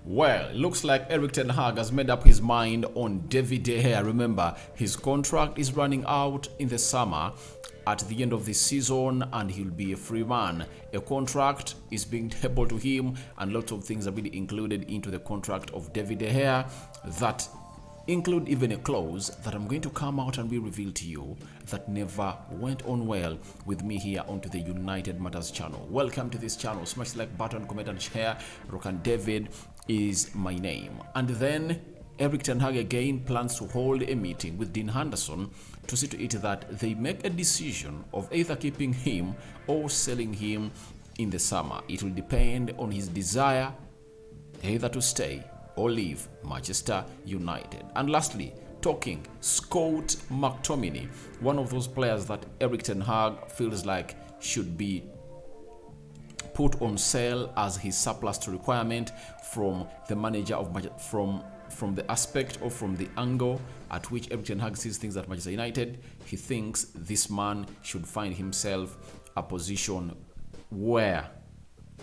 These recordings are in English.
Well, it looks like Erik ten Hag has made up his mind on David De Gea. Remember, his contract is running out in the summer at the end of the season and he'll be a free man. A contract is being tabled to him and lots of things are really included into the contract of David De Gea that include even a clause that I'm going to come out and be revealed to you that never went on well with me here onto the United Matters channel. Welcome to this channel. Smash the like button, comment and share. Rokan David is my name. And then Erik ten Hag again plans to hold a meeting with Dean Henderson to see to it that they make a decision of either keeping him or selling him in the summer. It will depend on his desire either to stay or leave Manchester United. And lastly, talking Scott Mctominay, one of those players that Erik ten Hag feels like should be put on sale as his surplus to requirement from the manager of from the aspect or from the angle at which Erik ten Hag sees things at Manchester United. He thinks this man should find himself a position where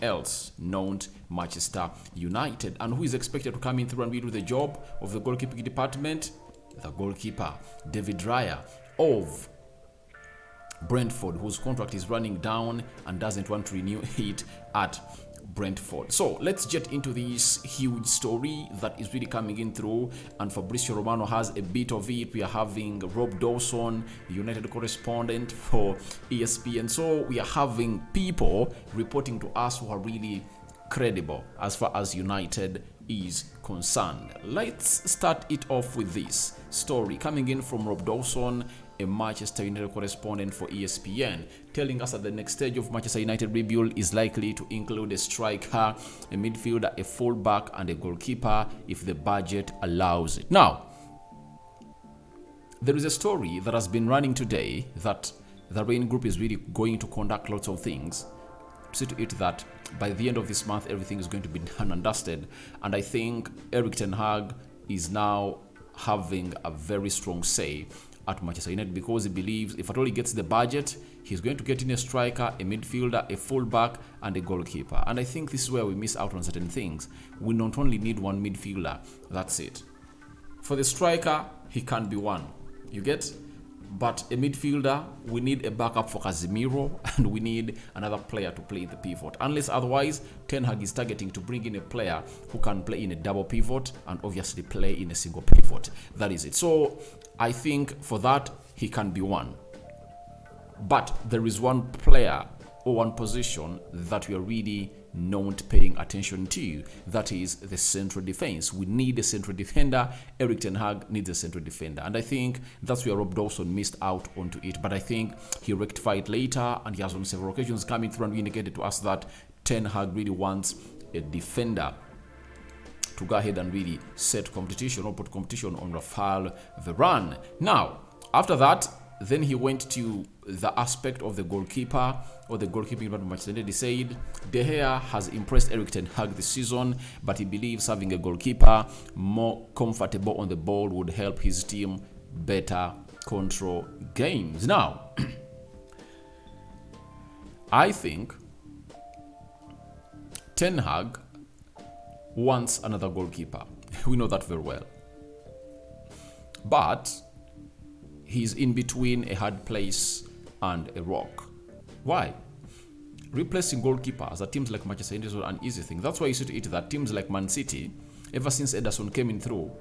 else known Manchester United. And who is expected to come in through and do the job of the goalkeeping department? The goalkeeper, David Raya of Brentford, whose contract is running down and doesn't want to renew it at Brentford. So let's get into this huge story that is really coming in through, and Fabrizio Romano has a bit of it. We are having Rob Dawson, United correspondent for ESPN. So we are having people reporting to us who are really credible as far as United is concerned. Let's start it off with this story coming in from Rob Dawson, a Manchester United correspondent for ESPN, telling us that the next stage of Manchester United rebuild is likely to include a striker, a midfielder, a fullback, and a goalkeeper if the budget allows it. Now, there is a story that has been running today that the Rain Group is really going to conduct lots of things to see to it that by the end of this month everything is going to be done and dusted. And I think Erik ten Hag is now having a very strong say at Manchester United because he believes if at all he gets the budget, he's going to get in a striker, a midfielder, a fullback, and a goalkeeper. And I think this is where we miss out on certain things. We not only need one midfielder, that's it. For the striker, he can be one. You get? But a midfielder, we need a backup for Casemiro, and we need another player to play in the pivot. Unless otherwise, Ten Hag is targeting to bring in a player who can play in a double pivot and obviously play in a single pivot. That is it. So I think for that, he can be one. But there is one player or one position that we are really not paying attention to. That is the central defense. We need a central defender. Erik ten Hag needs a central defender. And I think that's where Rob Dawson missed out onto it. But I think he rectified later, and he has on several occasions coming through and indicated to us that Ten Hag really wants a defender to go ahead and really set competition or put competition on Rafael Varane. Now, after that, then he went to the aspect of the goalkeeper or the goalkeeping department of Manchester United. He said De Gea has impressed Erik ten Hag this season, but he believes having a goalkeeper more comfortable on the ball would help his team better control games. Now, I think Ten Hag wants another goalkeeper. We know that very well. But he's in between a hard place and a rock. Why? Replacing goalkeepers at teams like Manchester United is an easy thing. That's why you see to it that teams like Man City, ever since Henderson came in through,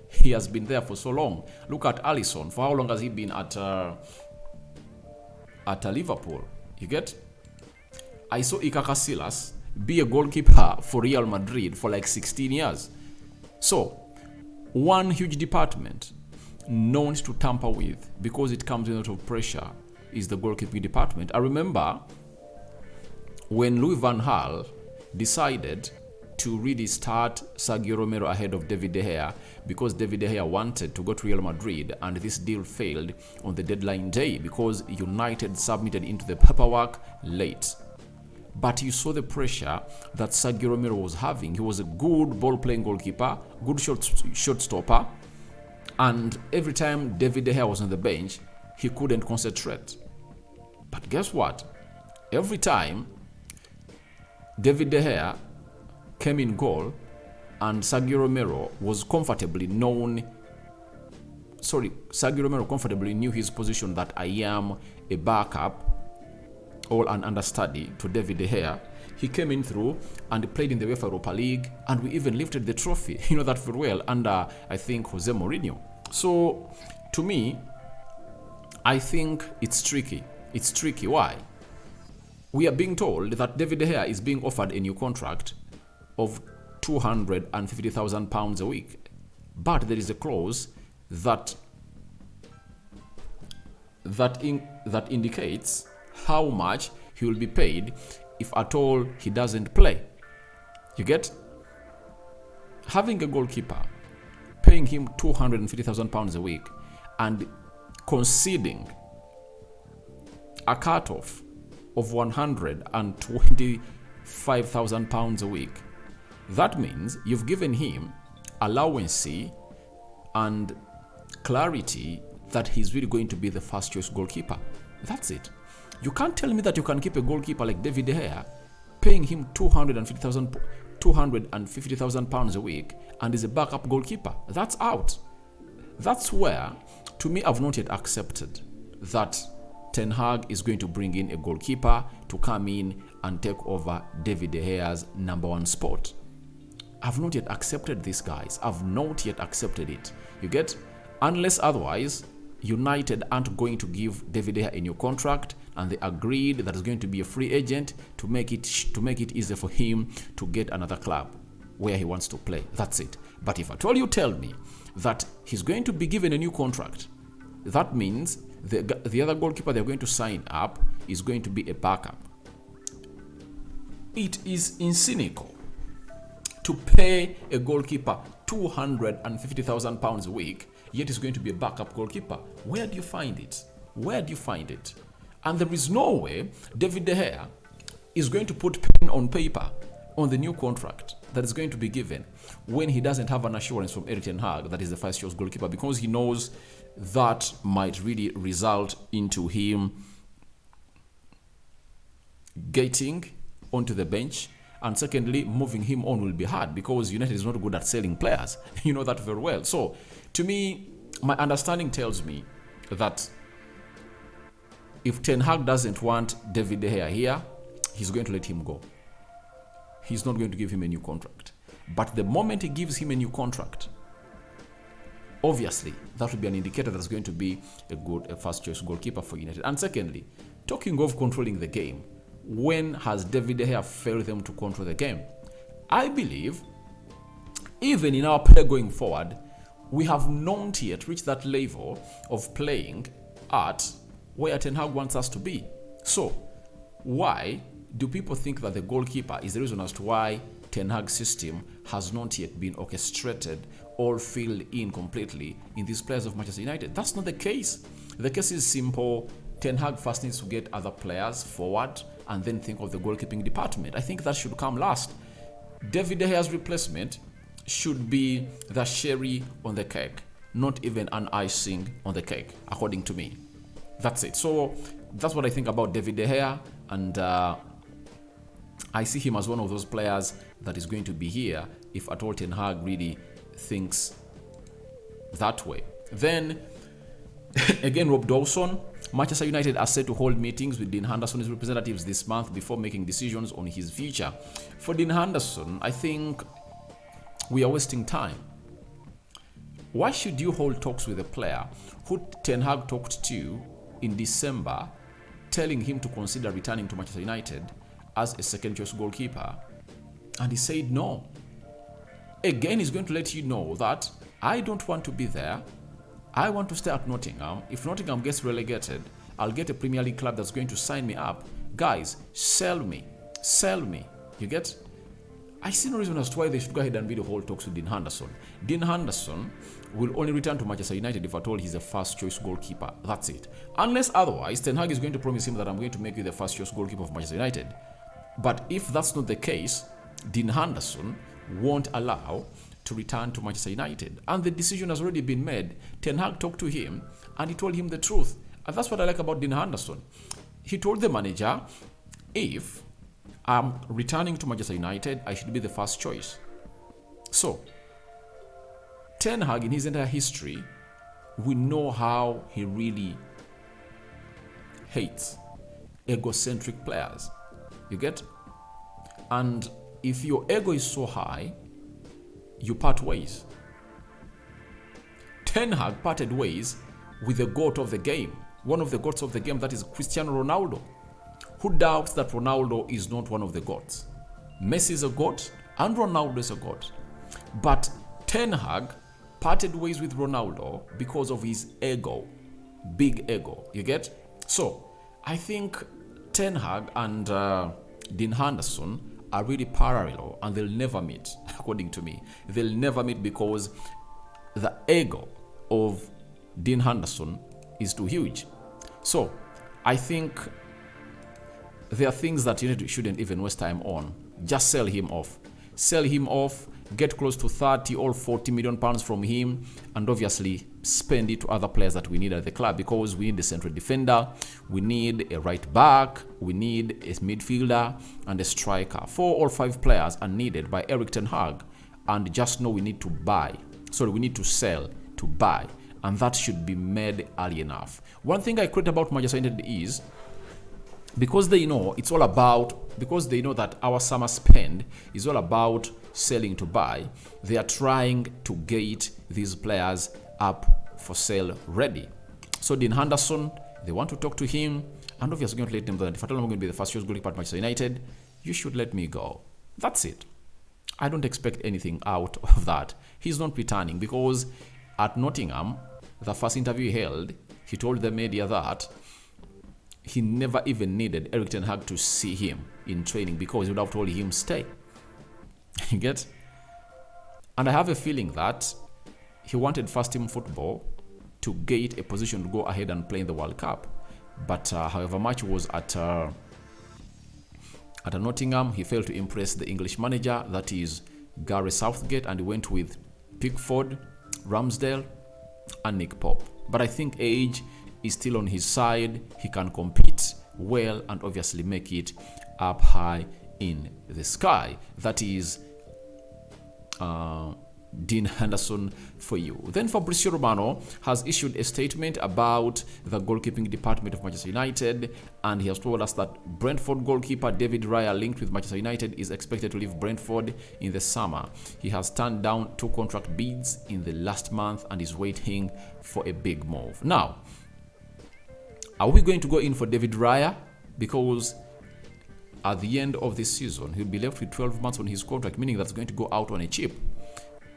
he has been there for so long. Look at Alisson. For how long has he been at Liverpool? You get? I saw Iker Casillas be a goalkeeper for Real Madrid for like 16 years. So, one huge department known to tamper with because it comes in a lot of pressure is the goalkeeping department. I remember when Louis van Gaal decided to really start Sergio Romero ahead of David De Gea because David De Gea wanted to go to Real Madrid, and this deal failed on the deadline day because United submitted into the paperwork late. But you saw the pressure that Sergio Romero was having. He was a good ball-playing goalkeeper, good shot stopper, and every time David De Gea was on the bench, he couldn't concentrate. But guess what? Every time David De Gea came in goal, and Sergio Romero comfortably knew his position, that I am a backup or an understudy to David De Gea. He came in through and played in the UEFA Europa League, and we even lifted the trophy, you know that very well, under, I think, Jose Mourinho. So, to me, I think it's tricky. It's tricky. Why? We are being told that David De Gea is being offered a new contract of £250,000 a week. But there is a clause that indicates how much he will be paid if at all he doesn't play. You get? Having a goalkeeper, paying him £250,000 a week, and conceding a cutoff of £125,000 a week. That means you've given him allowance and clarity that he's really going to be the first choice goalkeeper. That's it. You can't tell me that you can keep a goalkeeper like David De Gea, paying him £250,000 a week, and is a backup goalkeeper. That's out. That's where, to me, I've not yet accepted that Ten Hag is going to bring in a goalkeeper to come in and take over David De Gea's number one spot. I've not yet accepted this, guys. I've not yet accepted it. You get? Unless otherwise, United aren't going to give David De Gea a new contract, and they agreed that he's going to be a free agent to make it easier for him to get another club where he wants to play. That's it. But if at all you tell me that he's going to be given a new contract, that means the other goalkeeper they're going to sign up is going to be a backup. It is cynical to pay a goalkeeper £250,000 a week, yet he's going to be a backup goalkeeper. Where do you find it? Where do you find it? And there is no way David De Gea is going to put pen on paper on the new contract that is going to be given when he doesn't have an assurance from Erik ten Hag that he's the first choice goalkeeper, because he knows that might really result into him getting onto the bench, and secondly, moving him on will be hard because United is not good at selling players. You know that very well. So, to me, my understanding tells me that if Ten Hag doesn't want David De Gea here, he's going to let him go. He's not going to give him a new contract. But the moment he gives him a new contract, obviously, that would be an indicator that's going to be a first choice goalkeeper for United. And secondly, talking of controlling the game, when has David De Gea failed them to control the game? I believe, even in our play going forward, we have not yet reached that level of playing at where Ten Hag wants us to be. So, why do people think that the goalkeeper is the reason as to why Ten Hag's system has not yet been orchestrated or filled in completely in these players of Manchester United? That's not the case. The case is simple. Ten Hag first needs to get other players forward and then think of the goalkeeping department. I think that should come last. David De Gea's replacement should be the cherry on the cake, not even an icing on the cake, according to me. That's it. So that's what I think about David De Gea, and I see him as one of those players that is going to be here if at all Ten Hag really thinks that way. Then, again, Rob Dawson. Manchester United are set to hold meetings with Dean Henderson's representatives this month before making decisions on his future. For Dean Henderson, I think we are wasting time. Why should you hold talks with a player who Ten Hag talked to in December, telling him to consider returning to Manchester United as a second choice goalkeeper, and he said no? Again, he's going to let you know that I don't want to be there. I want to stay at Nottingham. If Nottingham gets relegated, I'll get a Premier League club that's going to sign me up. Guys, sell me. Sell me. You get? I see no reason as to why they should go ahead and really hold talks with Dean Henderson. Dean Henderson will only return to Manchester United if at all he's a first choice goalkeeper. That's it. Unless otherwise, Ten Hag is going to promise him that I'm going to make you the first choice goalkeeper of Manchester United. But if that's not the case, Dean Henderson won't allow to return to Manchester United. And the decision has already been made. Ten Hag talked to him and he told him the truth. And that's what I like about Dean Henderson. He told the manager, if I'm returning to Manchester United, I should be the first choice. So, Ten Hag, in his entire history, we know how he really hates egocentric players. You get? And if your ego is so high, you part ways. Ten Hag parted ways with the GOAT of the game, one of the GOATs of the game, that is Cristiano Ronaldo. Who doubts that Ronaldo is not one of the GOATs? Messi is a GOAT and Ronaldo is a GOAT. But Ten Hag parted ways with Ronaldo because of his ego, big ego, you get? So, I think Ten Hag and Dean Henderson are really parallel and they'll never meet, according to me. They'll never meet because the ego of Dean Henderson is too huge. So, I think there are things that you shouldn't even waste time on. Just sell him off. Sell him off, get close to 30 or 40 million pounds from him, and obviously spend it to other players that we need at the club, because we need a central defender, we need a right back, we need a midfielder and a striker. 4 or 5 players are needed by Erik ten Hag, and just know we need to we need to sell to buy, and that should be made early enough. One thing I credit about Manchester United is, because they know that our summer spend is all about selling to buy, they are trying to get these players up for sale ready. So Dean Henderson, they want to talk to him, and obviously going to let them know that if I'm going to be the first choice goalkeeper at Manchester United, you should let me go. That's it. I don't expect anything out of that. He's not returning, because at Nottingham, the first interview he held, he told the media that he never even needed Erik ten Hag to see him in training, because he would have told him stay. You get? And I have a feeling that he wanted first team football to get a position to go ahead and play in the World Cup. But however much was at Nottingham, he failed to impress the English manager, that is Gareth Southgate, and he went with Pickford, Ramsdale and Nick Pope. But I think age is still on his side. He can compete well and obviously make it up high in the sky. That is Dean Henderson for you. Then Fabrizio Romano has issued a statement about the goalkeeping department of Manchester United, and he has told us that Brentford goalkeeper David Raya, linked with Manchester United, is expected to leave Brentford in the summer. He has turned down 2 contract bids in the last month and is waiting for a big move. Now, are we going to go in for David Raya? Because at the end of this season, he'll be left with 12 months on his contract, meaning that's going to go out on a cheap.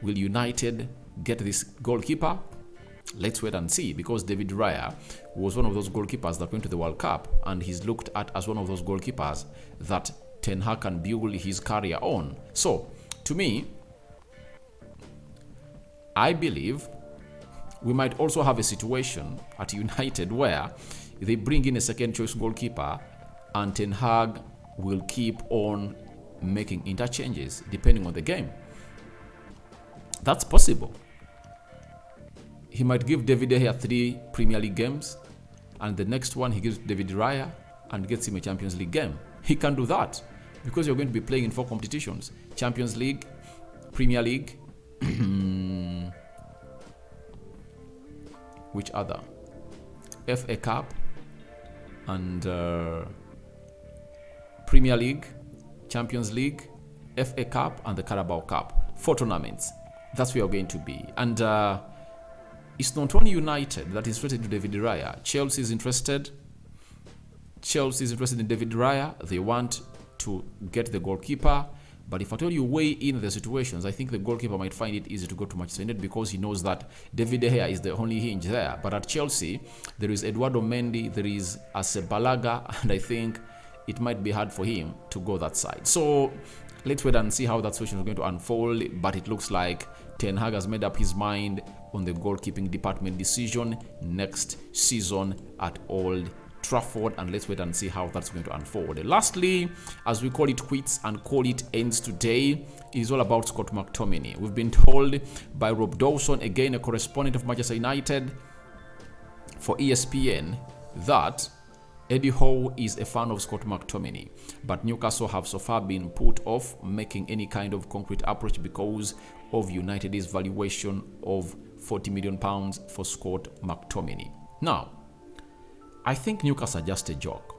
Will United get this goalkeeper? Let's wait and see, because David Raya was one of those goalkeepers that went to the World Cup, and he's looked at as one of those goalkeepers that Ten Hag can build his career on. So, to me, I believe we might also have a situation at United where they bring in a second choice goalkeeper and Ten Hag will keep on making interchanges depending on the game. That's possible. He might give David De Gea 3 Premier League games, and the next one he gives David Raya and gets him a Champions League game. He can do that because you're going to be playing in 4 competitions: Champions League, Premier League, which other? FA Cup and Premier League, Champions League, FA Cup and the Carabao Cup. 4 tournaments. That's where you're going to be. And it's not only United that is interested in David Raya. Chelsea is interested. Chelsea is interested in David Raya. They want to get the goalkeeper. But if I tell you weigh in the situations, I think the goalkeeper might find it easy to go to Manchester United because he knows that David De Gea is the only hinge there. But at Chelsea, there is Eduardo Mendy, there is Asebalaga, and I think it might be hard for him to go that side. So let's wait and see how that situation is going to unfold. But it looks like Ten Hag has made up his mind on the goalkeeping department decision next season at Old Trafford, and let's wait and see how that's going to unfold. Lastly, as we call it quits and call it ends today, it is all about Scott McTominay. We've been told by Rob Dawson, again a correspondent of Manchester United for ESPN, that Eddie Howe is a fan of Scott McTominay, but Newcastle have so far been put off making any kind of concrete approach because of United's valuation of £40 million for Scott McTominay. Now, I think Newcastle are just a joke.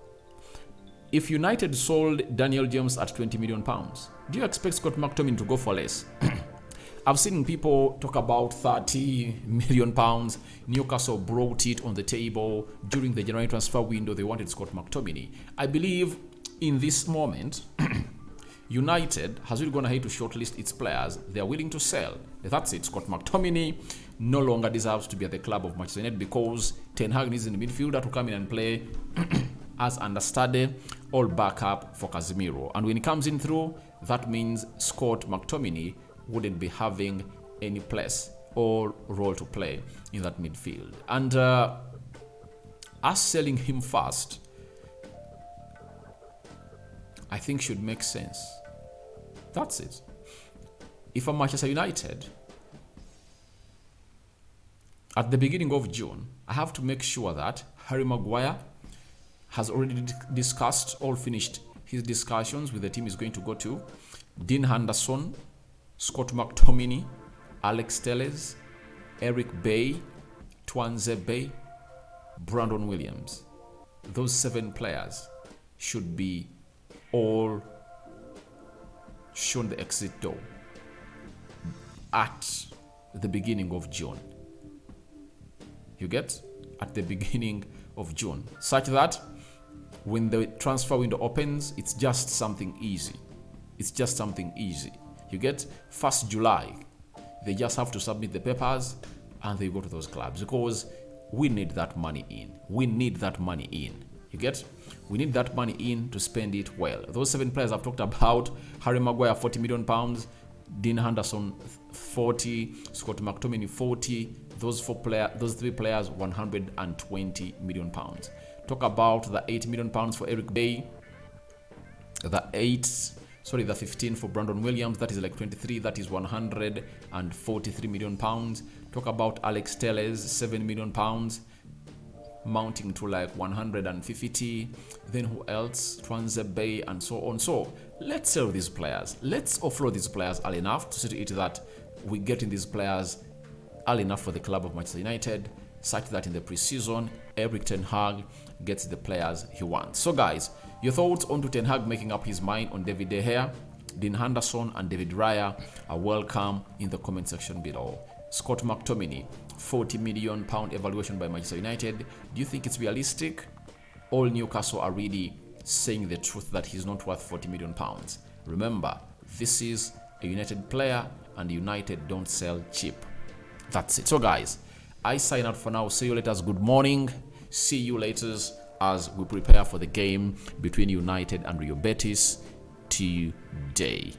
If United sold Daniel James at £20 million, do you expect Scott McTominay to go for less? I've seen people talk about £30 million. Newcastle brought it on the table during the January transfer window. They wanted Scott McTominay. I believe in this moment, United has really gone ahead to shortlist its players they are willing to sell. That's it. Scott McTominay no longer deserves to be at the club of Manchester United because Ten Hag needs a midfielder to come in and play as understudy or backup for Casemiro. And when he comes in through, that means Scott McTominay wouldn't be having any place or role to play in that midfield. And us selling him fast, I think should make sense. That's it. If I'm Manchester United, at the beginning of June, I have to make sure that Harry Maguire has already discussed or finished his discussions with the team he's going to go to. Dean Henderson, Scott McTominay, Alex Telles, Eric Bay, Tuanzebe, Brandon Williams. Those 7 players should be all shown the exit door at the beginning of June. You get? At the beginning of June. Such that when the transfer window opens, it's just something easy. It's just something easy. You get? 1st July, they just have to submit the papers and they go to those clubs because we need that money in. We need that money in. You get? We need that money in to spend it well. Those 7 players I've talked about: Harry Maguire, £40 million, Dean Henderson, 40, Scott McTominay, 40. Those 3 players, £120 million. Talk about the £8 million for Eric Bay, the 15 for Brandon Williams, that is like 23, that is £143 million. Talk about Alex Telles, £7 million, mounting to like 150. Then who else? Tuanzebe and so on. So let's sell these players. Let's offload these players early enough to see to it that we get in these players early enough for the club of Manchester United, such that in the preseason, Eric Ten Hag gets the players he wants. So guys, your thoughts on Ten Hag making up his mind on David De Gea, Dean Henderson and David Raya are welcome in the comment section below. Scott McTominay, £40 million evaluation by Manchester United. Do you think it's realistic? All Newcastle are really saying the truth that he's not worth £40 million. Remember, this is a United player and United don't sell cheap. That's it. So guys, I sign out for now. See you later. Good morning. See you later as we prepare for the game between United and Real Betis today.